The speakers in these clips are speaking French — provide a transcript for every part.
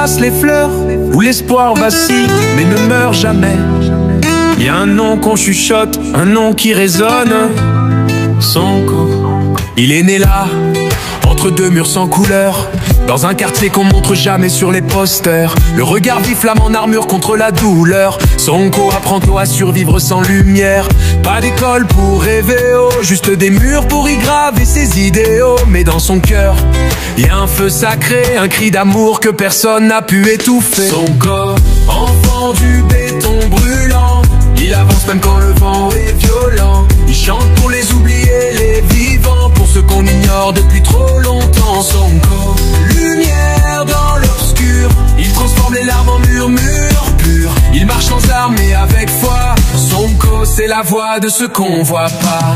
fassent les fleurs, où l'espoir vacille mais ne meurt jamais. Y a un nom qu'on chuchote, un nom qui résonne, Sonko. Il est né là, entre deux murs sans couleur, dans un quartier qu'on montre jamais sur les posters. Le regard vif, flamme en armure contre la douleur. Sonko apprend-on à survivre sans lumière. Pas d'école pour rêver, oh, juste des murs pour y graver ses idéaux. Mais dans son cœur, y a un feu sacré, un cri d'amour que personne n'a pu étouffer. Sonko, enfant du béton brûlant, il avance même quand le vent est violent. Il chante pour les oubliés, les vivants, pour ceux qu'on ignore depuis trop longtemps. Sonko, lumière dans l'obscur, il transforme les larmes en murmures purs. Il marche sans armes et avec foi. Sonko, c'est la voix de ceux qu'on voit pas.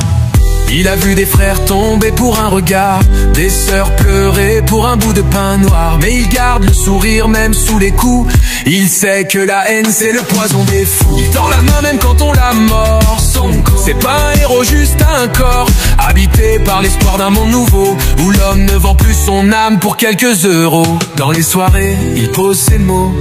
Il a vu des frères tomber pour un regard, des sœurs pleurer pour un bout de pain noir. Mais il garde le sourire même sous les coups. Il sait que la haine c'est le poison des fous. Il tend la main même quand on la mord. Sonko, c'est pas un héros, juste un corps habité par l'espoir d'un monde nouveau, où l'homme ne vend plus son âme pour quelques euros. Dans les soirées, il pose ses mots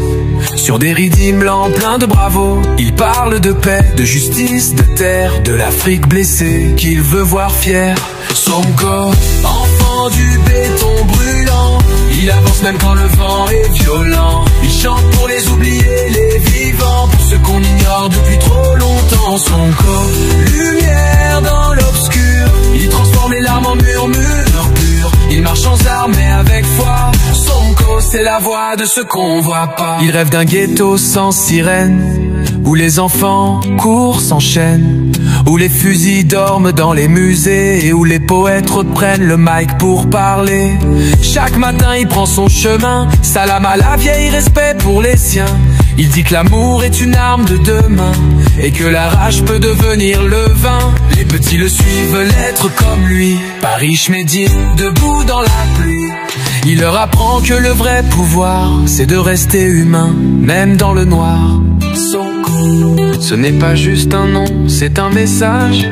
sur des ridimes blancs pleins de bravo. Il parle de paix, de justice, de terre, de l'Afrique blessée qu'il veut voir fier. Sonko, enfant du béton brûlant, il avance même quand le vent est violent. Il chante pour les oubliés, les vivants, pour ceux qu'on ignore depuis trop longtemps. Sonko, lumière dans l'obscur, il transforme les larmes en murmures purs. Il marche sans armes et avec foi. Sonko, c'est la voix de ceux qu'on voit pas. Il rêve d'un ghetto sans sirène, où les enfants courent, s'enchaînent, où les fusils dorment dans les musées, et où les poètes reprennent le mic pour parler. Chaque matin il prend son chemin, salam à la vieille, respect pour les siens. Il dit que l'amour est une arme de demain, et que la rage peut devenir le vin. Les petits le suivent, l'être comme lui. Paris Médine, debout dans la pluie. Il leur apprend que le vrai pouvoir, c'est de rester humain, même dans le noir. Sonko, ce n'est pas juste un nom, c'est un message.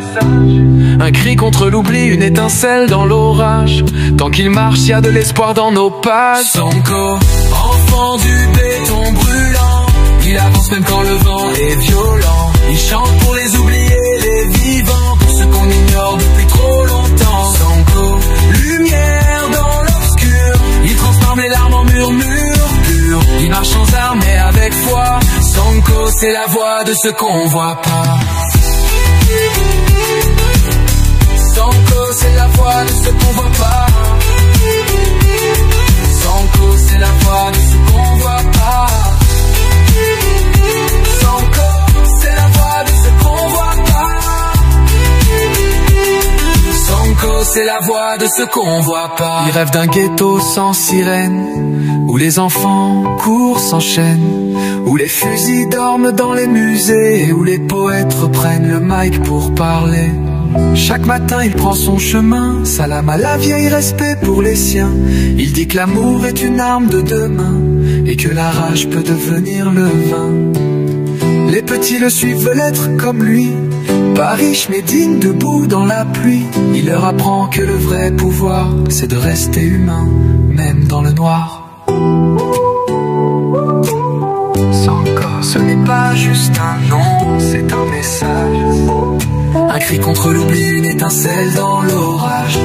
Un cri contre l'oubli, une étincelle dans l'orage. Tant qu'il marche, y a de l'espoir dans nos pages. Sonko, enfant du béton brûlant, il avance même quand le vent est violent. Il chante pour les oubliés, les vivants, pour ceux qu'on ignore depuis trop longtemps. Sonko, lumière dans l'obscur, il transforme les larmes en murmures purs. Il marche sans armes et avec foi. Sonko, c'est la voix de ceux qu'on voit pas. Sonko, c'est la voix de ceux qu'on voit pas. Sonko, c'est la voix de ceux qu'on voit pas. Sonko, c'est la voix de ceux qu'on voit pas. Sonko, c'est la voix de ceux qu'on voit pas. Il rêve d'un ghetto sans sirène, où les enfants courent, s'enchaînent, où les fusils dorment dans les musées, où les poètes reprennent le mic pour parler. Chaque matin il prend son chemin, salam à la vieille, respect pour les siens. Il dit que l'amour est une arme de demain, et que la rage peut devenir le vin. Les petits le suivent, veulent être comme lui. Paris Médine, debout dans la pluie. Il leur apprend que le vrai pouvoir, c'est de rester humain, même dans le noir. Sonko, ce n'est pas juste un nom, c'est un message. Un cri contre l'oubli, une étincelle dans l'orage.